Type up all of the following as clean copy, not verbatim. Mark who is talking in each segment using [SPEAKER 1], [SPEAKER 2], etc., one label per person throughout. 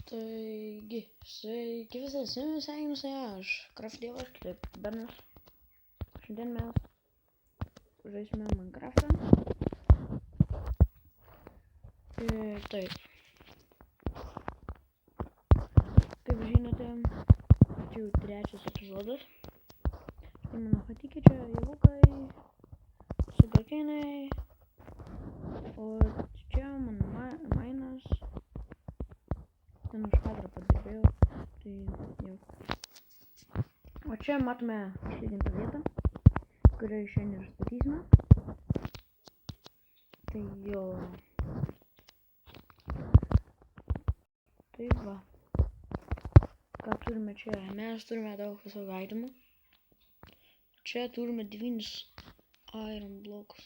[SPEAKER 1] Taigi, sveiki visi, sveikinuosi aš, Kraftdievas, kitaip Bernas. Šiandien mes žaisime Minecraftą. Taip. Kaip žinote, čia jau trečias epizodas. Tai mano patikė čia javukai, sugarkėnai, o čia mano mainas. Ten už kadrą padirbėjau, tai jau. O čia matome išlygintą vietą, kurioje šiandien ir statysime. Tai jo. Tai va. Ką turime čia? Mes turime daug visokių itemų. Čia turime 9 iron blokus.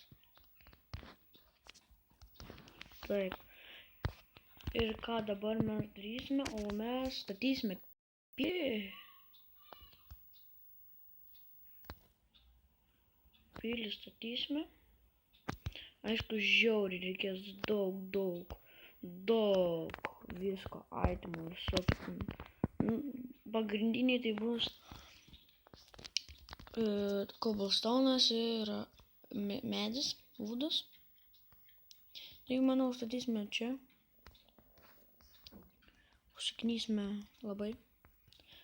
[SPEAKER 1] Taip. Ir ką dabar mes darysime, o mes statysime pilį statysime. Aišku, žiauriai reikės daug visko, itemų, visokių. Pagrindiniai tai bus cobblestone'as ir medis, woodas. Tai manau, statysime čia. Užsiknysime labai.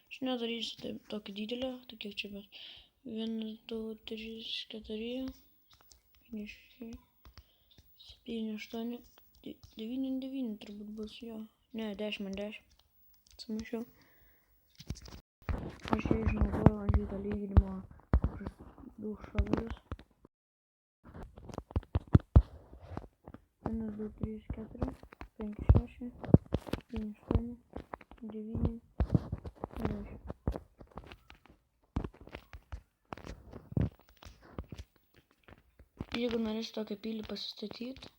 [SPEAKER 1] Aš nedarysiu taip tokį didelį, tai kiek čia bus. 1, 2, 3, 4, 5, 6, 7, 8, 9 turbūt bus, jo. Ne, 10 ant 10. Atsimašiau. Aš čia išnaudoju ant šitą lyginimo du šavalius. 1, 2, 3, 4, 5, 6, 7, 8, 9, 10. Jeigu norėsi tokią pilį pasistatyti,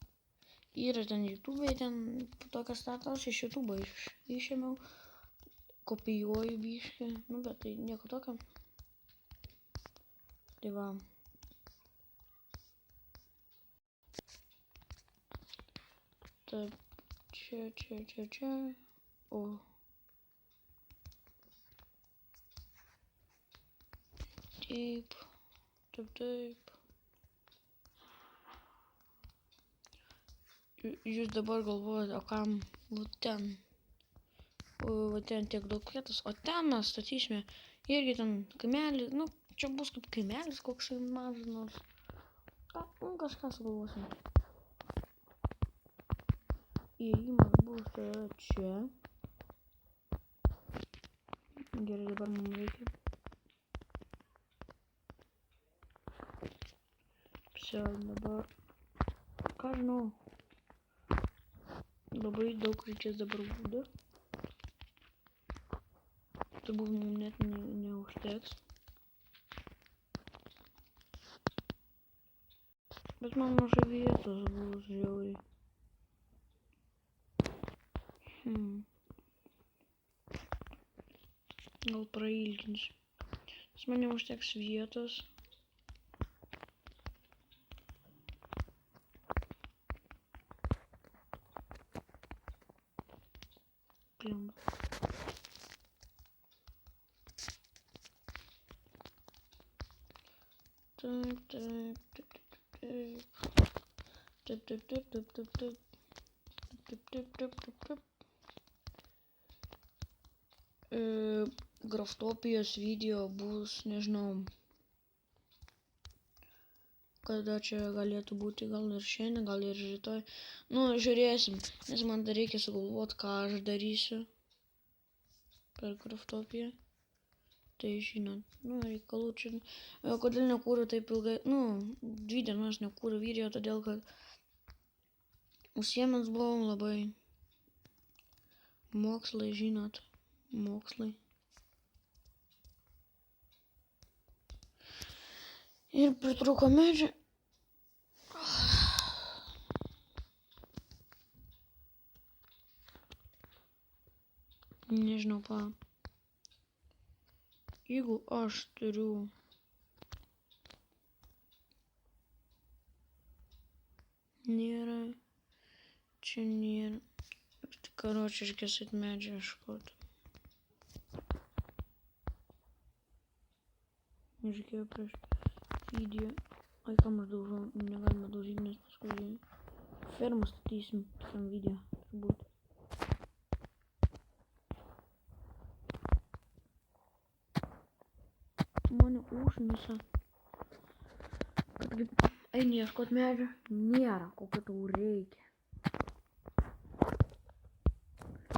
[SPEAKER 1] yra ten YouTube, ten tokias statas iš YouTube išėmiau, kopijuoju biškį, bet tai nieko tokio. Tai va. Taip, čia. O. Taip. Jūs dabar galvojate, o kam va ten tiek daug vietos, o ten mes statysime irgi ten kaimelį, čia bus kaip kaimelis koks mažas nors. Kažką sugalvosime. Įėjimas bus čia. Gerai, dabar mums reikia. Все, dabar. Ką žinau. Labai daug reikės dabar būdų. Turbūt mums net neužteks. Bet man mažai vietos bus žiauriai. Gal prailginsiu. Nes man neužteks vietos. Graftopijos video bus, nežinau, kada čia galėtų būti, gal ir šiandien, gal ir rytoj. Žiūrėsim, nes man dar reikia sugalvoti, ką aš darysiu per graftopiją. Tai žinot, reikalų čia. Kodėl nekūriu taip ilgai, 2 dienas nekūriu video, todėl kad užsiėmęs buvau labai. Mokslai, žinot, mokslai. Ir pritrūko medžių. Nežinau, jeigu aš turiu nėra, čia nėra. Короче, reikės eit medžią ieškoti. Reikėjo prieš video. Ai, kam aš daužau, negalima daužyti, nes paskui fermą statysim tam video, turbūt. Mane užmisa, kad kaip eini ieškot medžio, nėra, kokio tau reikia.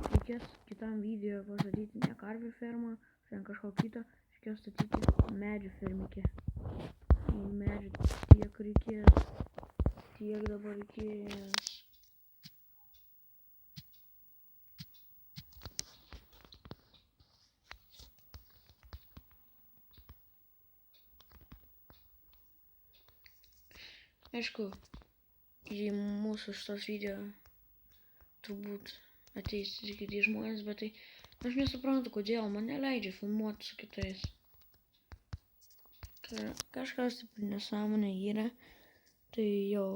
[SPEAKER 1] Reikės kitam video pastatyti ne karvių fermą, ten kažko kito, reikės statyti medžių fermikį. Medžių tiek reikės, tiek dabar reikės. Aišku, į mūsų šitos video turbūt ateis ir kiti žmonės, bet tai aš nesuprantu, kodėl man neleidžia filmuoti su kitais. Kažkas taip nesąmonė yra, tai jo.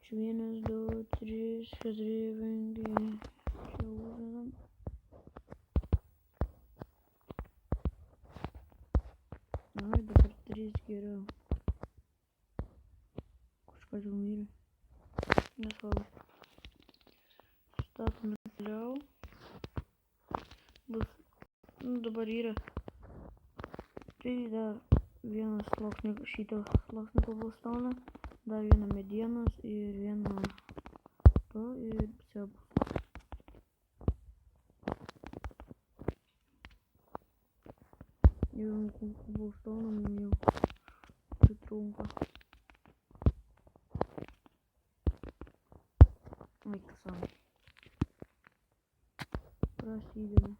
[SPEAKER 1] Čia 1, 2, 3, 4, 5. Čia uždedam. Ai, dabar 3 geriau. Kažkas jau mirė. Nesvarbu. Statom toliau. Bus, dabar yra. Tai dar vienas sluoksnis, šitą sluoksnį koblstoną, dar vieną medienos ir vieną to ir все bus. Jau koblstoną mums jau pritrunka. Eik sau. Prasideda.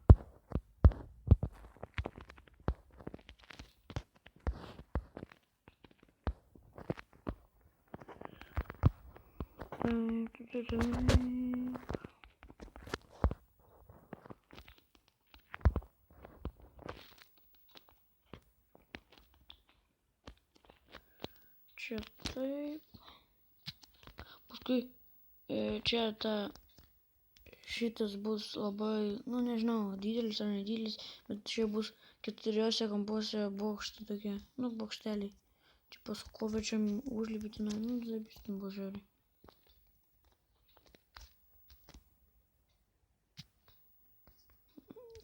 [SPEAKER 1] Čia taip. Paskui čia šitas bus labai, nu nežinau, didelis ar nedidelis, bet čia bus 4 kampuose bokštai tokie, nu bokšteliai. Tipo su kovečiam užlipyti, nu zabis ten bus žiauriai.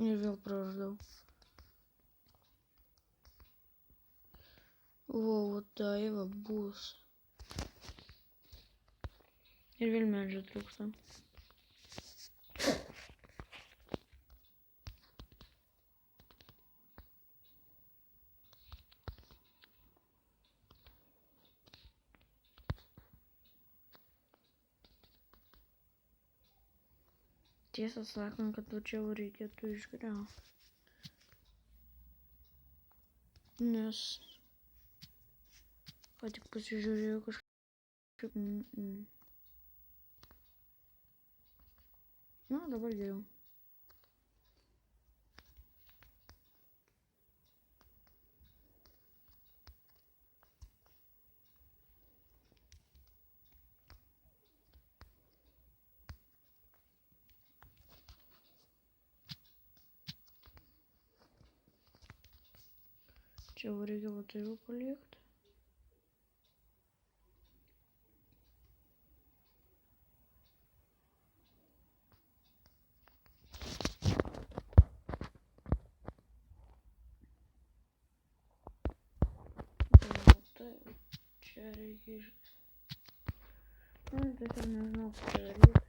[SPEAKER 1] Ir vėl praždau. O, tai va bus. Ir vėl medžio trūksta. Tiesą sakant, kad čia reikėtų išgriauti. Nes ką tik pasižiūrėjau kažkaip. Na, dabar geriau. Čia reikia va tai jau palikti. Čia reikia nu, tiesiog nežinau, ką daryti.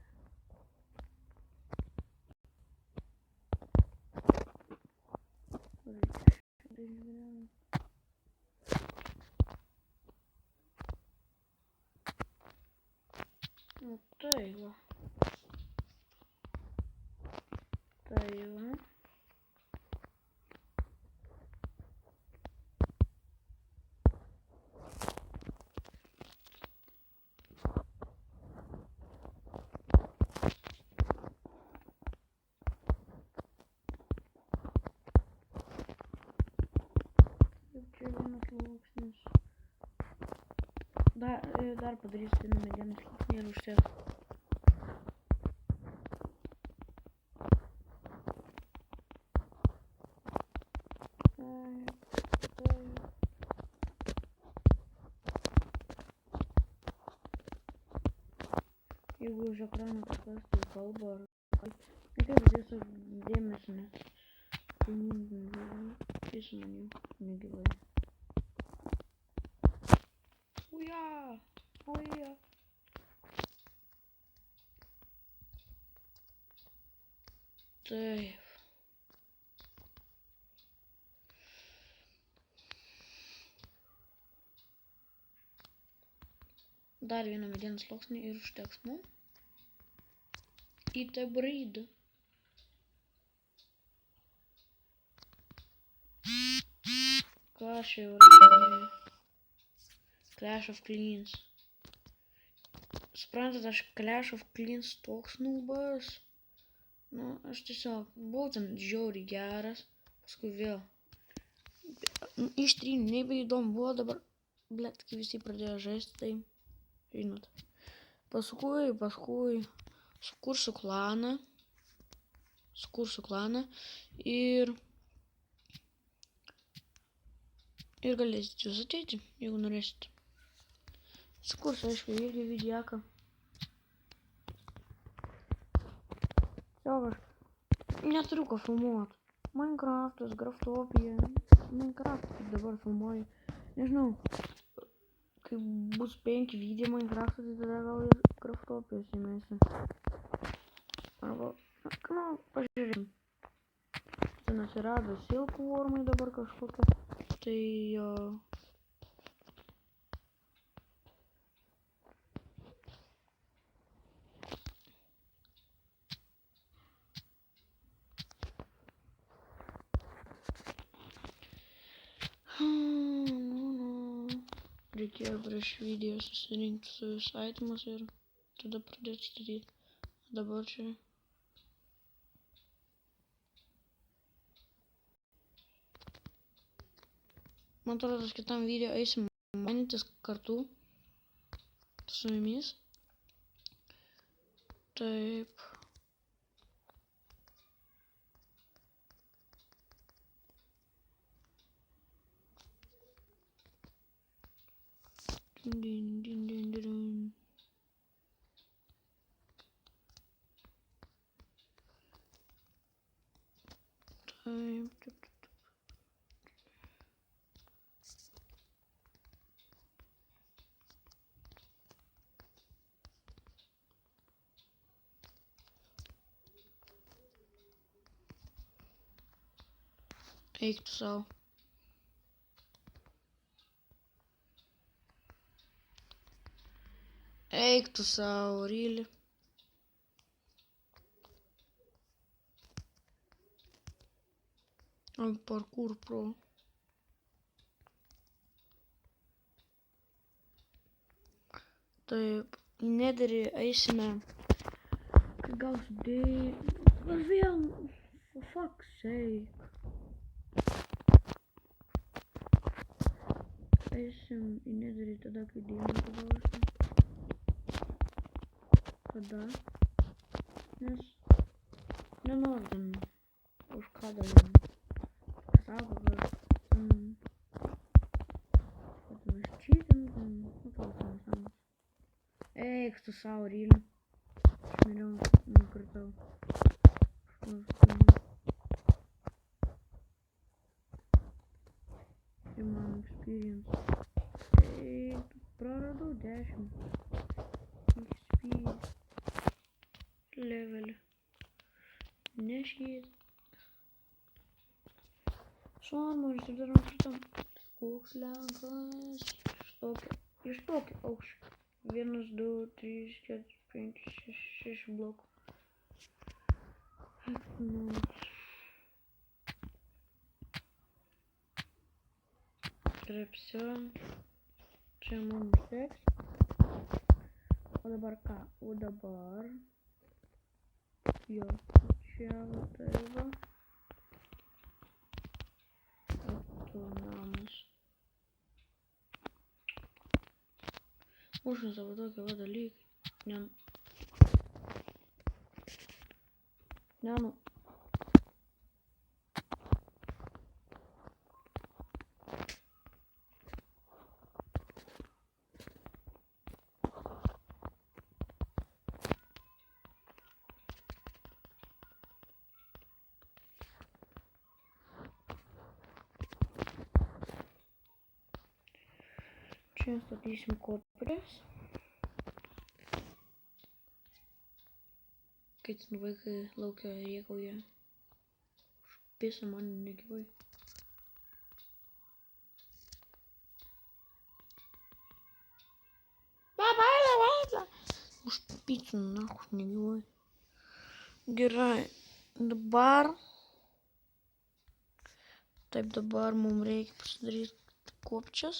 [SPEAKER 1] Nu tai va. Tai va. Dar padarysiu vieną medienos lysvę ir užteks. Jeigu už ekrano kažkas tai kalba ar kaip tiesiog dėmesio, nes jis man jau negyvai. Uja. Taip. Dar vieną medienos sluoksnį ir užteks mums. Į tą braidą. Ką čia jau rašinėju? Clash of Clans. Suprantat, aš Clash of Clans toks nubas. Nu, aš tiesiog buvau ten žiauriai geras. Paskui vėl. Ištryniu, nebeįdomu buvo dabar. Blet, kai visi pradėjo žaisti, tai žinot. Paskui sukursiu klaną. Ir galėsit jūs ateiti, jeigu norėsit. Sukursiu, aišku, irgi vidiaką. Tiesiog aš neturiu ko filmuoti. Minecraftas, Graftopija. Minecraftą dabar filmuoju. Nežinau, kai bus 5 video Minecraftą, tai tada gal ir Graftopijos įmėsiu. Arba, nu, pažiūrėsim. Ten atsirado silkwormai dabar kažkokia. Tai jo. Reikėjo prieš video susirinkti su įstatymus ir tada pradėti statyti. Dabar čia. Man atrodo, kitam video eisim mainytis kartu su jumis. Taip. Din. Taip. Eik tu sau. Eik tu sau, really. Parkour pro. Taip, Netherį eisime. Kai gausiu vėl, for fuck's sake. Eisim į Netherį tada, kai diamantą gausim. Tada. Nes nenoriu ten už ką dar sako, kad mes čytinam, nu toks nesąmonės. Eik tu sau, really. Aš miriau nukritau. Ir man experience. Eik, praradau 10 XP levelį. Neškit. Šormoris ir dar nukritam. Koks lenkas. Iš tokio aukščio. 1, 2, 3, 4, 5, 6 blokų. Trepsiu. Čia mums teks. O dabar ką? O dabar. Jo. Čia va tai va. O tu namas. Užpušinsa va tokie va dalykai. Ne nu. Čia statysim kopres. Kai ten vaikai laukia rėkauja. Užpisa man negyvai. Baila. Užpicinu nahuš negyvai. Gerai. Dabar. Taip dabar mums reikia pasidaryti kopčias.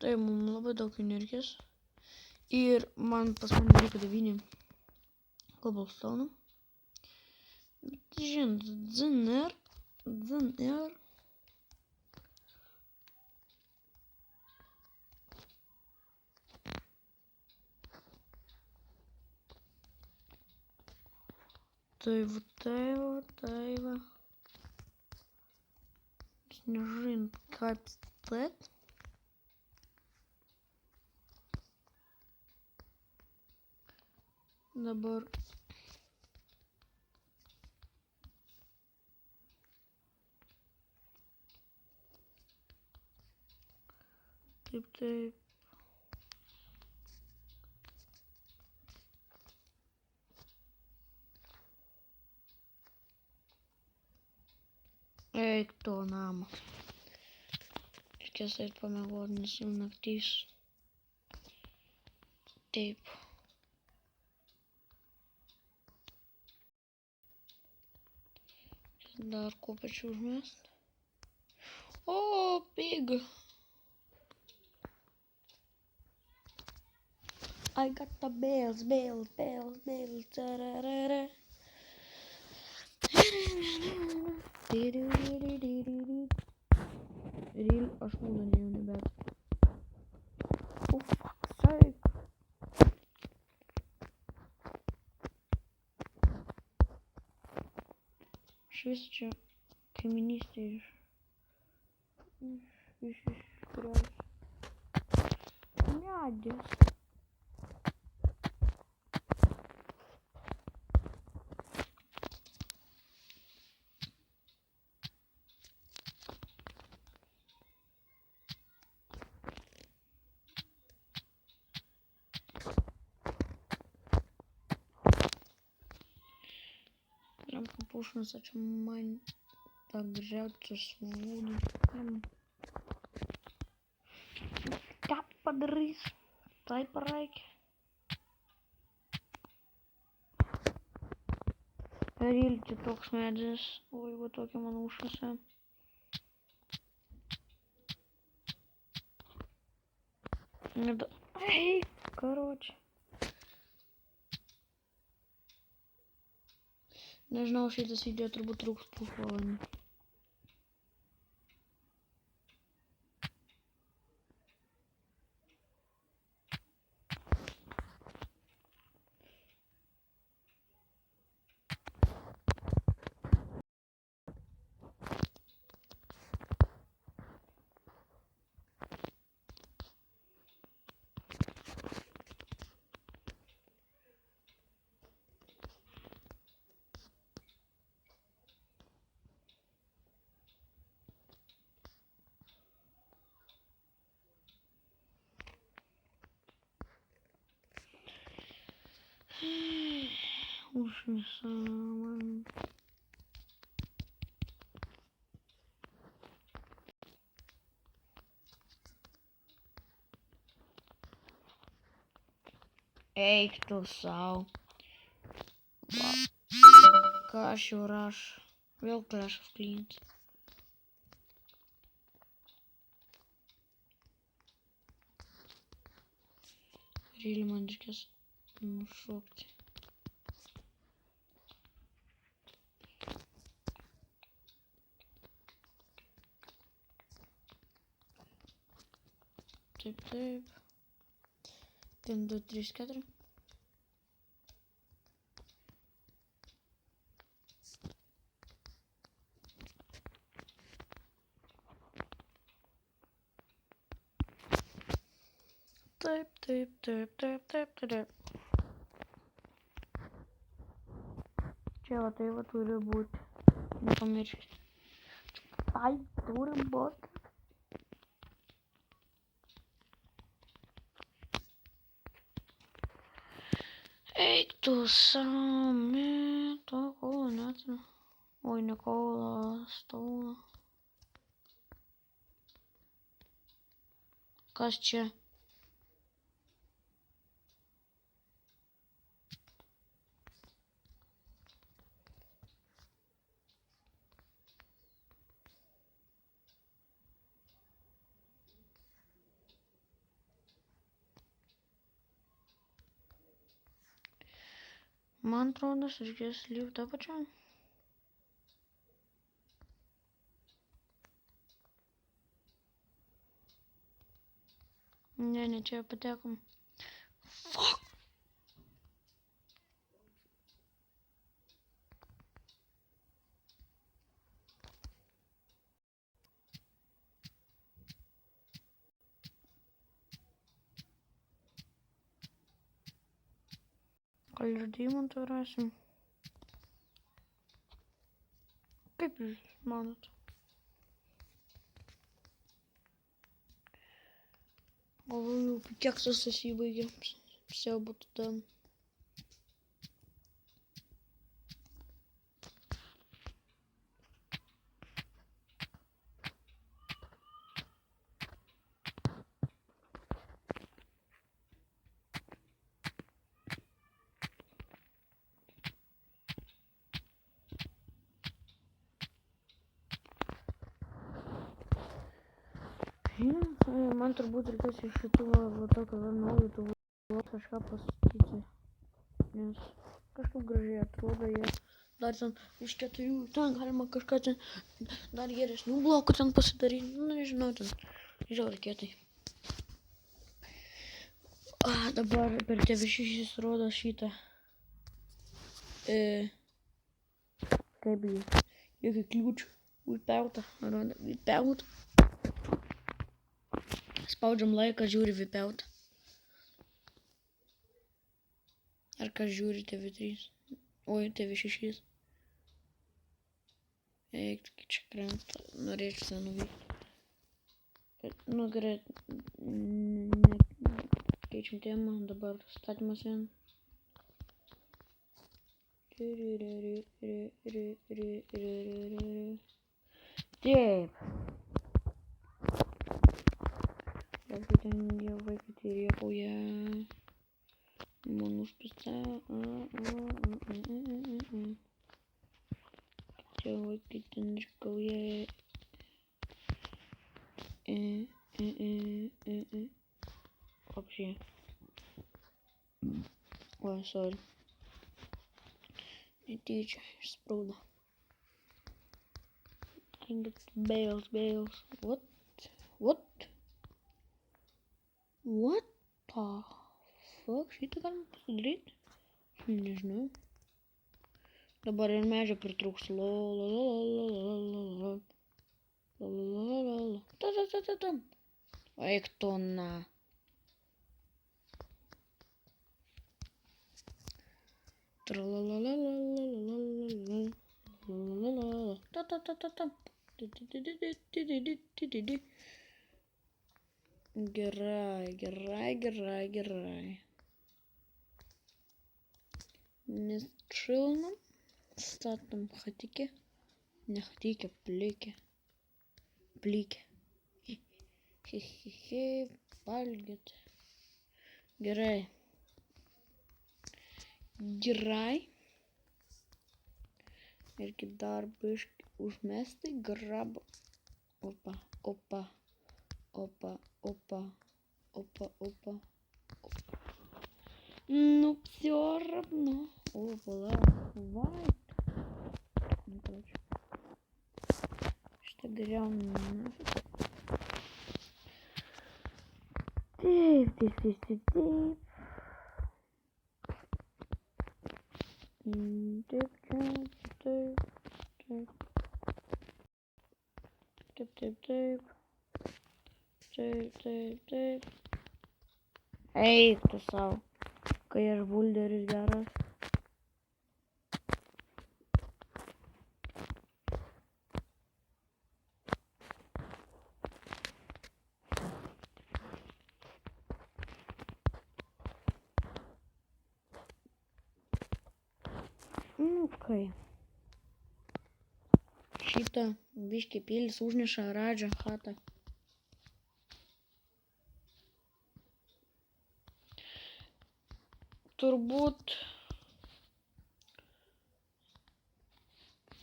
[SPEAKER 1] Tai mums labai daug energijos. Ir man pas mane reikia 9 cobblestone. Bet žinot, DNR. Tai va. Nežinau, kaip spėt. Dabar. Taip. Eik to namą. Reikės eit pamiegot, nes jau naktys. Taip. Dar kopačių užmest. O, pig! I got the bells. Real, aš mūdą jau nebet. Oh, fuck's sake. Švis čia kaiminystė iš kurios medis. Прям попушился, чем мань так грязь свободу. Как подрыс. Тай парайки. Рильте ток смеджес. Ой, вот токи манушился. Эй, короче. Nežinau, šitas video turbūt trūks pusvalandį. Užmisa man. Eik tu sau. Va. Ką aš jau rašau. Vėl Clash of Clans. Realiai man reikės nušokti. Taip. 1, 2, 3, 4. Taip. Čia va tai va turi būti. Nepamirškite. Tai turi būti. Eik tu sami, to kola neturiu. Oi, ne kola, stauną. Kas čia? Man atrodo, reikės liftą pačiam. Ne, čia patekom. Fuck! Gal ir deimantą rasim? Kaip jūs manot? Galvoju, jau pikeksas įsibaigė. Все būtų done. Man turbūt reikės iš šitų va tokio naujo tų kažką pasakyti. Nes kažkaip gražiai atrodo jie. Dar ten iš 4, ten galima kažką ten dar geresnių blokų ten pasidaryti. Nu, nežinau, ten žiauriai kietai. Dabar per TV6 rodo šitą. Kaip jį? Jokį kliūčių. Vipiauta. Rodo vipiauta. Spaudžiam laiką, žiūri vipiauta. Ar kas žiūri TV3? Oi, TV6. Eik, čia krenta. Norėčiau ten nuvykti. Nu, gerai. Keičiam temą. Dabar statymas vien. Taip. Galbūt ten jau vaikai rėkauja. Man užpista. Čia vaikai ten rėkauja. Вообще. Ой, sorry. Netyčia išsprūdo. I get bales. What? What the fuck? Šitą galima pasidaryti? Nežinau. Dabar ir medžio pritrūks. Eik tu na. Gerai. Mes chillinam. Statom хатики. Ne хатики, plikė. Hehehe, valgyt. Gerai. Irgi dar biškį užmesti, grab. Opa. Ну, все равно. Опа, вайт. Ну, короче. Что дырявно нафиг. Taip. Taip. Eik tu savo, kai aš bulderis geras. Nu kai. Šitą biškį pilis užneša Radžio chatą. Turbūt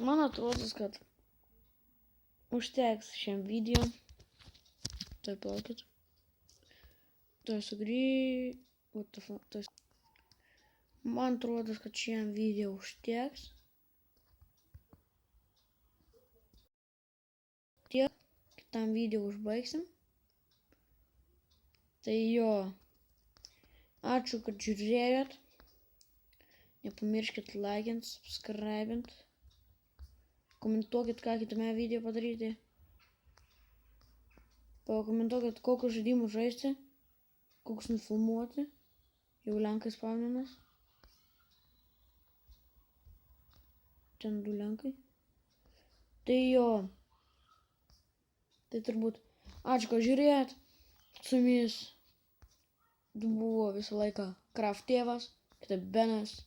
[SPEAKER 1] man atrodo, kad užteks šiam video. Tai palaukit. Tai sugrįžti. Man atrodo, kad šiam video užteks. Tiek. Kitam video užbaigsim. Tai jo. Ačiū, kad žiūrėjot. Nepamirškit laikint, subscribint. Komentuokit, ką kitame video padaryti. Pakomentuokit, kokius žaidimus žaisti. Kokius nufilmuoti. Jau lenkai spavninas. Ten 2 lenkai. Tai jo. Tai turbūt. Ačiū, kad žiūrėjot. Su jumis buvo visą laiką Kraft tėvas, kitaip Benas.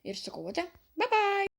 [SPEAKER 1] Ir sakau, ate, bye bye!